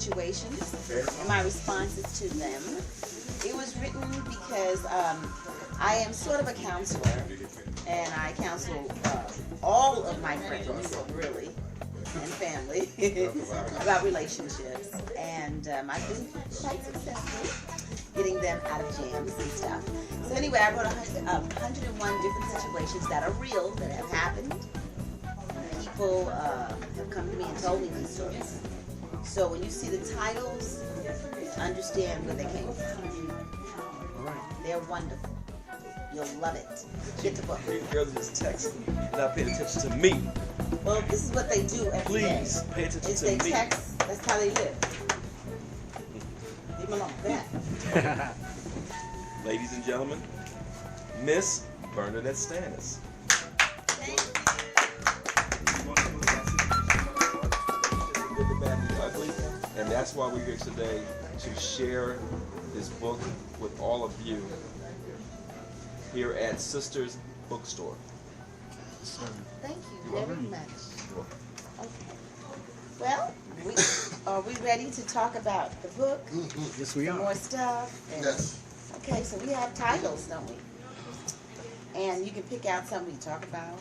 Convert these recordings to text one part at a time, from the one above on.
situations and my responses to them. It was written because I am sort of a counselor, and I counsel all of my friends, really, and family about relationships. And I've been quite successful getting them out of jams and stuff. So anyway, I wrote 101 different situations that are real, that have happened. People have come to me and told me these stories. So when you see the titles, understand where they came from. They're wonderful. You'll love it. Get the book. These girls just texting, not paying attention to me. Well, this is what they do every day. Please pay attention Is to they me. text. That's how they live. Leave them alone. That. Ladies and gentlemen, Miss Bernadette Stanis. Thank you. Good, the bad, the ugly, and that's why we're here today to share this book with all of you here at Sisters Bookstore. Thank you very much. Okay. Well, are we ready to talk about the book? Yes, we are. More stuff? And, Yes. Okay, so we have titles, don't we? And you can pick out something to talk about.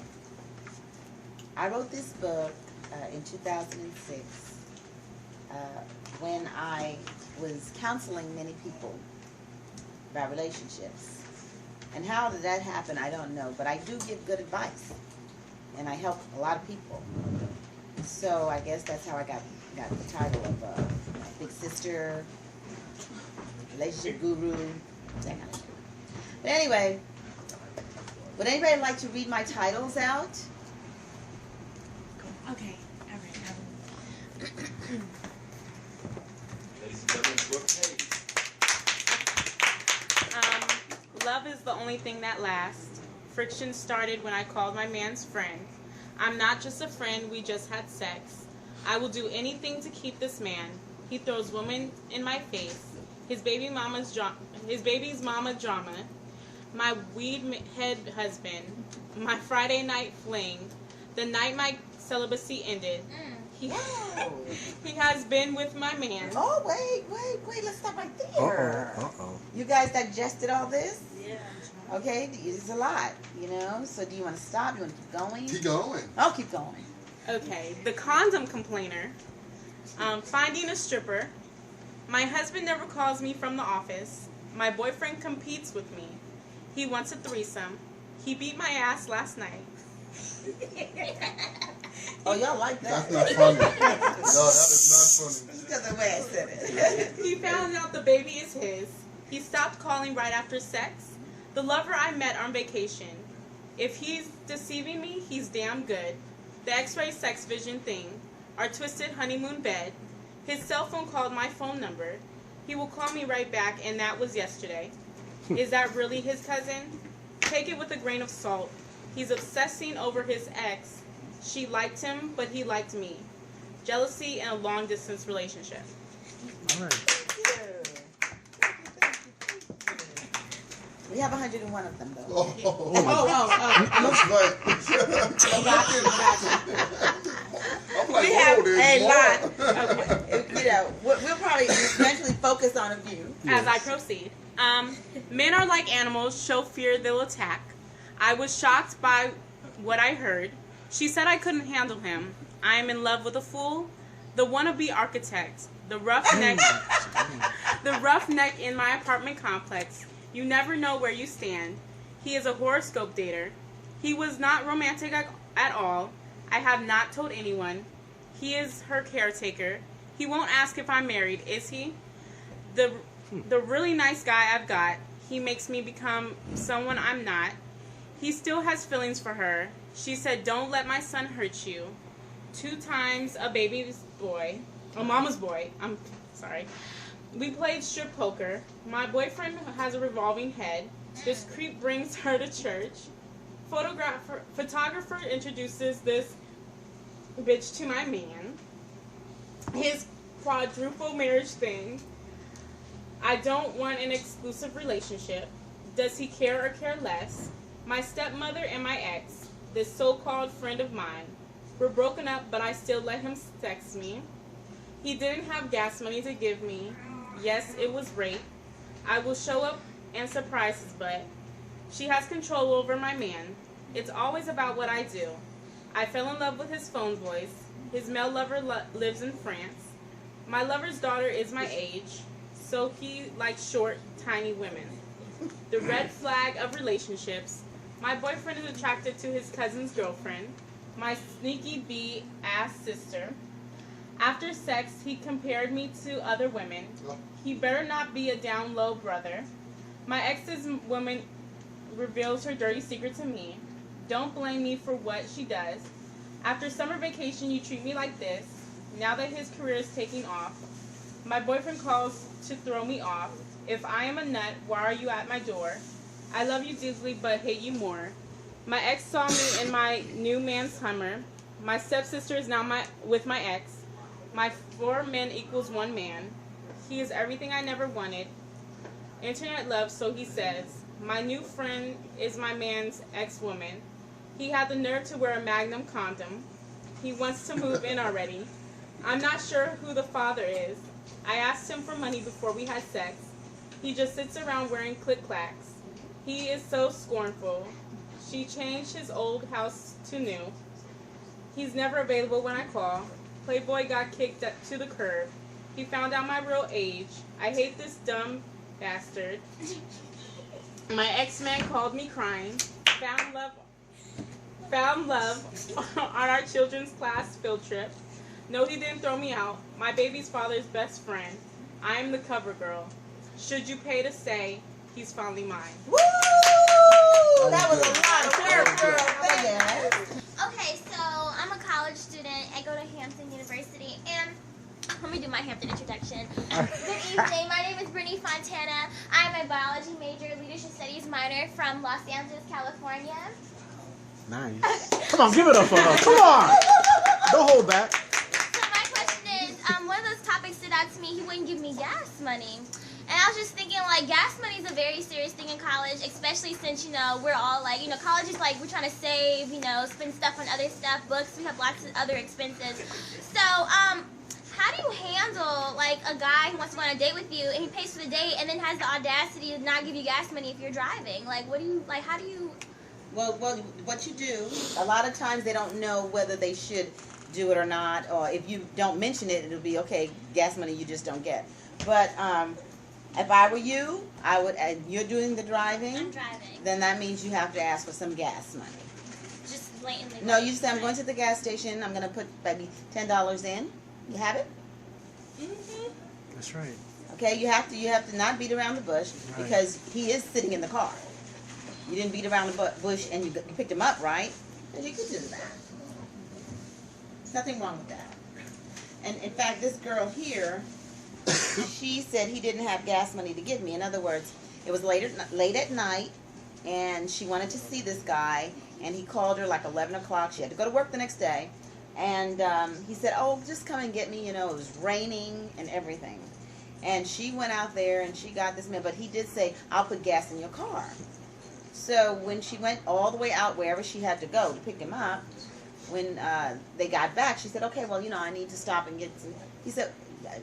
I wrote this book in 2006 when I was counseling many people about relationships. And how did that happen, I don't know, but I do give good advice, and I help a lot of people. So I guess that's how I got the title of Big Sister, Relationship Guru, that kind of thing. But anyway, would anybody like to read my titles out? Okay, all right. Ladies and gentlemen, Brooke Hayes. Love is the only thing that lasts. Friction started when I called my man's friend. I'm not just a friend, we just had sex. I will do anything to keep this man. He throws women in my face. His baby's mama drama. My weed head husband. My Friday night fling. The night my celibacy ended. He has been with my man. Oh, wait, let's stop right there. Uh-oh. You guys digested all this? Yeah. Okay, it's a lot, you know? So do you want to stop? You want to keep going? Keep going. I'll keep going. Okay, the condom complainer. Finding a stripper. My husband never calls me from the office. My boyfriend competes with me. He wants a threesome. He beat my ass last night. Oh, y'all like that? That's not funny. No, that is not funny. Just because of the way I said it. He found out the baby is his. He stopped calling right after sex. The lover I met on vacation. If he's deceiving me, he's damn good. The X-ray sex vision thing. Our twisted honeymoon bed. His cell phone called my phone number. He will call me right back, and that was yesterday. Is that really his cousin? Take it with a grain of salt. He's obsessing over his ex. She liked him, but he liked me. Jealousy in a long-distance relationship. All right. We have 101 of them, though. Oh, Oh. that's like, Gotcha. I'm like, We have whoa, there's a more. lot. You know, we'll probably eventually focus on a few. As I proceed. Men are like animals, show fear, they'll attack. I was shocked by what I heard. She said I couldn't handle him. I am in love with a fool, the wannabe architect, the roughneck in my apartment complex. You never know where you stand. He is a horoscope dater. He was not romantic at all. I have not told anyone. He is her caretaker. He won't ask if I'm married, is he? The really nice guy I've got, he makes me become someone I'm not. He still has feelings for her. She said, don't let my son hurt you. 2 times a baby's boy, a mama's boy, I'm sorry. We played strip poker. My boyfriend has a revolving head. This creep brings her to church. Photographer introduces this bitch to my man. His quadruple marriage thing. I don't want an exclusive relationship. Does he care or care less? My stepmother and my ex, this so-called friend of mine. We're broken up, but I still let him text me. He didn't have gas money to give me. Yes, it was rape. I will show up and surprise his butt. She has control over my man. It's always about what I do. I fell in love with his phone voice. His male lover lives in France. My lover's daughter is my age, so he likes short, tiny women. The red flag of relationships. My boyfriend is attracted to his cousin's girlfriend, my sneaky B-ass sister. After sex, he compared me to other women. He better not be a down-low brother. My ex's woman reveals her dirty secret to me. Don't blame me for what she does. After summer vacation, you treat me like this. Now that his career is taking off, my boyfriend calls to throw me off. If I am a nut, why are you at my door? I love you deeply, but hate you more. My ex saw me in my new man's Hummer. My stepsister is now with my ex. My 4 men equals 1 man. He is everything I never wanted. Internet love, so he says. My new friend is my man's ex-woman. He had the nerve to wear a Magnum condom. He wants to move in already. I'm not sure who the father is. I asked him for money before we had sex. He just sits around wearing click-clacks. He is so scornful. She changed his old house to new. He's never available when I call. Playboy got kicked to the curb. He found out my real age. I hate this dumb bastard. My ex-man called me crying. Found love on our children's class field trip. No, he didn't throw me out. My baby's father's best friend. I am the cover girl. Should you pay to say he's finally mine? Woo! That was a lot of work, girl. Yes. Okay, so I'm a college student. I go to Hampton University, and let me do my Hampton introduction. Good evening. My name is Brittany Fontana. I'm a biology major, leadership studies minor from Los Angeles, California. Nice. Come on, give it up for her. Come on. Don't hold back. So my question is, one of those topics stood out to me. He wouldn't give me gas money. And I was just thinking, like, gas money is a very serious thing in college, especially since, you know, we're all, like, you know, college is, like, we're trying to save, you know, spend stuff on other stuff, books, we have lots of other expenses. So, how do you handle, like, a guy who wants to go on a date with you, and he pays for the date, and then has the audacity to not give you gas money if you're driving? Like, what do you, like, how do you... Well, what you do, a lot of times they don't know whether they should do it or not, or if you don't mention it, it'll be, okay, gas money you just don't get. But, if I were you, I would, and you're doing the driving. I'm driving. Then that means you have to ask for some gas money. Just blatantly. No, you say, I'm going to the gas station, I'm going to put maybe $10 in. You have it? Mm-hmm. That's right. Okay, you have to not beat around the bush, Right. because he is sitting in the car. You didn't beat around the bush and you picked him up, right? Then you could do that. There's nothing wrong with that. And in fact, this girl here, she said he didn't have gas money to give me. In other words, it was late at night, and she wanted to see this guy, and he called her like 11 o'clock. She had to go to work the next day. And he said, oh, just come and get me. You know, it was raining and everything. And she went out there, and she got this man. But he did say, I'll put gas in your car. So when she went all the way out wherever she had to go to pick him up, when they got back, she said, okay, well, you know, I need to stop and get some. He said,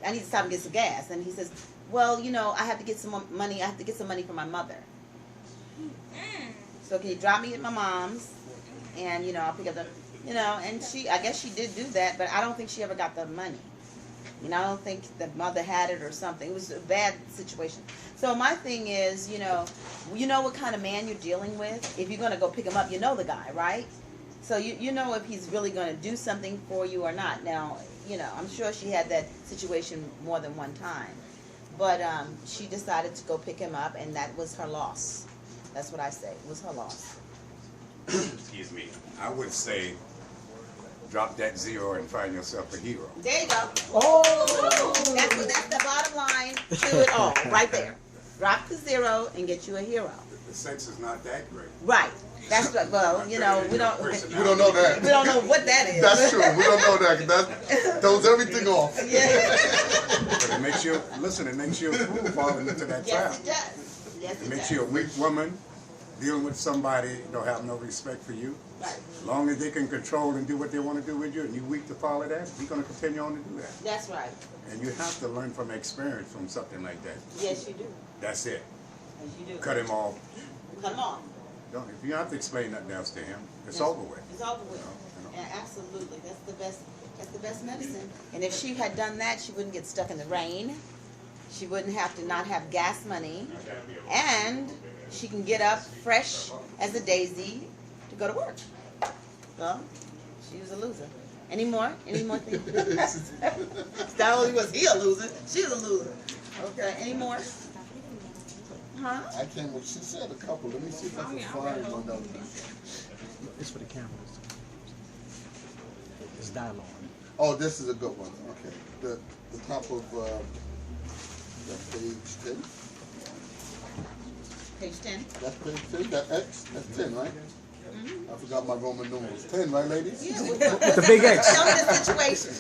I need to stop and get some gas. And he says, well, you know, I have to get some money. I have to get some money for my mother. So can you drop me at my mom's? And, you know, I'll pick up the, you know, and I guess she did do that, but I don't think she ever got the money. You know, I don't think the mother had it or something. It was a bad situation. So my thing is, you know what kind of man you're dealing with. If you're going to go pick him up, you know the guy, right? So you know if he's really going to do something for you or not. Now, you know, I'm sure she had that situation more than one time. But she decided to go pick him up, and that was her loss. That's what I say. It was her loss. Excuse me. I would say drop that zero and find yourself a hero. There you go. Oh! That's the bottom line to it all, right there. Drop the zero and get you a hero. The sex is not that great. Right. That's right. Well, you know, we don't know that. We don't know what that is. That's true. We don't know that. That throws everything off. Yeah. But it makes you, listen, it makes you a fool falling into that trap. Yes, it does. Yes, It it makes does. you a weak woman dealing with somebody don't have no respect for you. Right. As long as they can control and do what they want to do with you, and you weak to follow that, you're going to continue on to do that. That's right. And you have to learn from experience from something like that. Yes, you do. That's it. Yes, you do. Cut him off. Cut him off. Don't, if you don't have to explain nothing else to him, it's Yes. over with. It's over with. You know. Yeah, absolutely. That's the best. That's the best medicine. And if she had done that, she wouldn't get stuck in the rain. She wouldn't have to not have gas money, and she can get up fresh as a daisy to go to work. Well, she was a loser. Any more? Any more things? Not only was he a loser, she was a loser. Okay. Any more? Huh? I came with, she said a couple. Let me see if I can find one of them. It's for the cameras. It's dialogue. Oh, this is a good one. Okay. The top of page 10. Page 10. That's page 10. That X. That's 10, right? I forgot my Roman numerals. 10, right, ladies? Yeah. With the big X. Tell me the situation.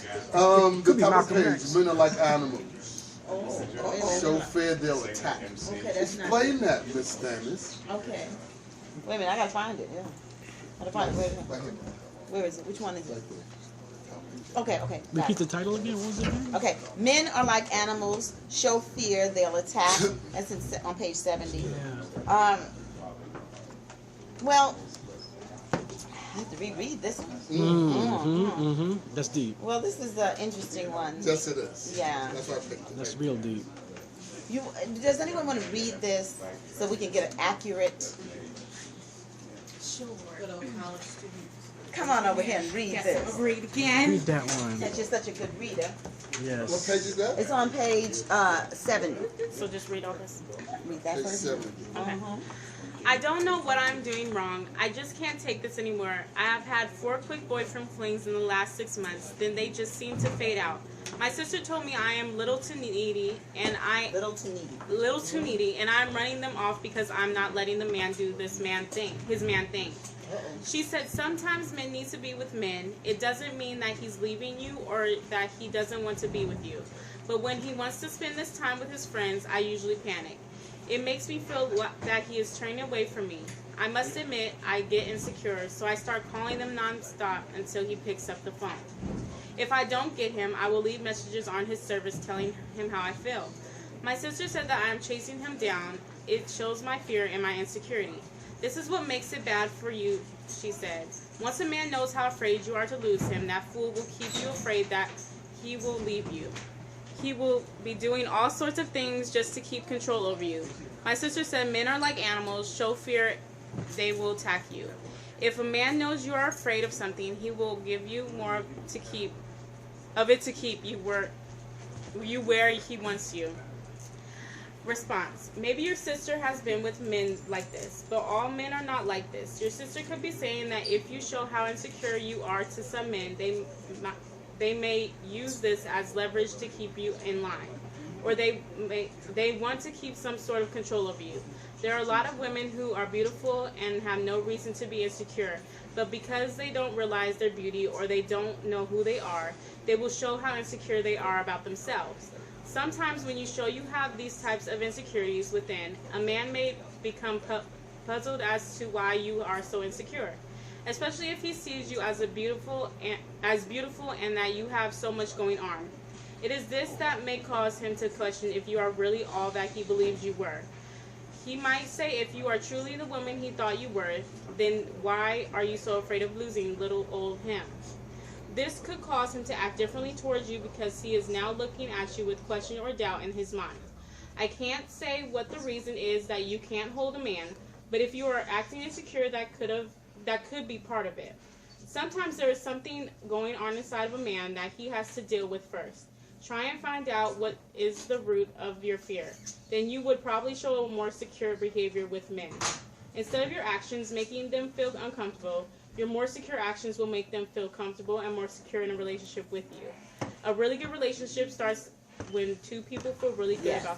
The be top of Malcolm page. X. Men are like animals. Oh. Show fear, they'll attack. Okay, that's not. Explain that, Miss Stanis. Okay. Wait a minute, I gotta find it. Yeah. Gotta find it. Right here. Where is it? Which one is it? Right there. Okay, okay. got Repeat it. the title again. What was it again? Okay. Men are like animals. Show fear, they'll attack. That's on page 70. Yeah. Well, I have to reread this one. That's deep. Well, this is an interesting one. Yes, it is. Yeah. That's why I picked it. That's real deep. Does anyone want to read this so we can get an accurate? Come on over here and read this. Read again. Read that one. Since you're such a good reader. What Yes. page is that? It's on page 70. So just read all this. Read that Page first. 70. Okay. I don't know what I'm doing wrong. I just can't take this anymore. I have had 4 quick boyfriend flings in the last 6 months. Then they just seem to fade out. My sister told me I am little too needy, and little too needy, and I'm running them off because I'm not letting the man do his man thing. She said sometimes men need to be with men. It doesn't mean that he's leaving you or that he doesn't want to be with you. But when he wants to spend this time with his friends, I usually panic. It makes me feel that he is turning away from me. I must admit, I get insecure, so I start calling them nonstop until he picks up the phone. If I don't get him, I will leave messages on his service telling him how I feel. My sister said that I am chasing him down. It shows my fear and my insecurity. This is what makes it bad for you, she said. Once a man knows how afraid you are to lose him, that fool will keep you afraid that he will leave you. He will be doing all sorts of things just to keep control over you. My sister said men are like animals. Show fear, they will attack you. If a man knows you are afraid of something, he will give you more to keep you where he wants you. Response. Maybe your sister has been with men like this, but all men are not like this. Your sister could be saying that if you show how insecure you are to some men, they may use this as leverage to keep you in line, or they want to keep some sort of control over you. There are a lot of women who are beautiful and have no reason to be insecure, but because they don't realize their beauty or they don't know who they are, they will show how insecure they are about themselves. Sometimes when you show you have these types of insecurities within, a man may become puzzled as to why you are so insecure, especially if he sees you as beautiful and that you have so much going on. It is this that may cause him to question if you are really all that he believes you were. He might say, if you are truly the woman he thought you were, then why are you so afraid of losing little old him? This could cause him to act differently towards you because he is now looking at you with question or doubt in his mind. I can't say what the reason is that you can't hold a man, but if you are acting insecure, that could be part of it. Sometimes there is something going on inside of a man that he has to deal with first. Try and find out what is the root of your fear. Then you would probably show a more secure behavior with men. Instead of your actions making them feel uncomfortable, your more secure actions will make them feel comfortable and more secure in a relationship with you. A really good relationship starts when two people feel really good about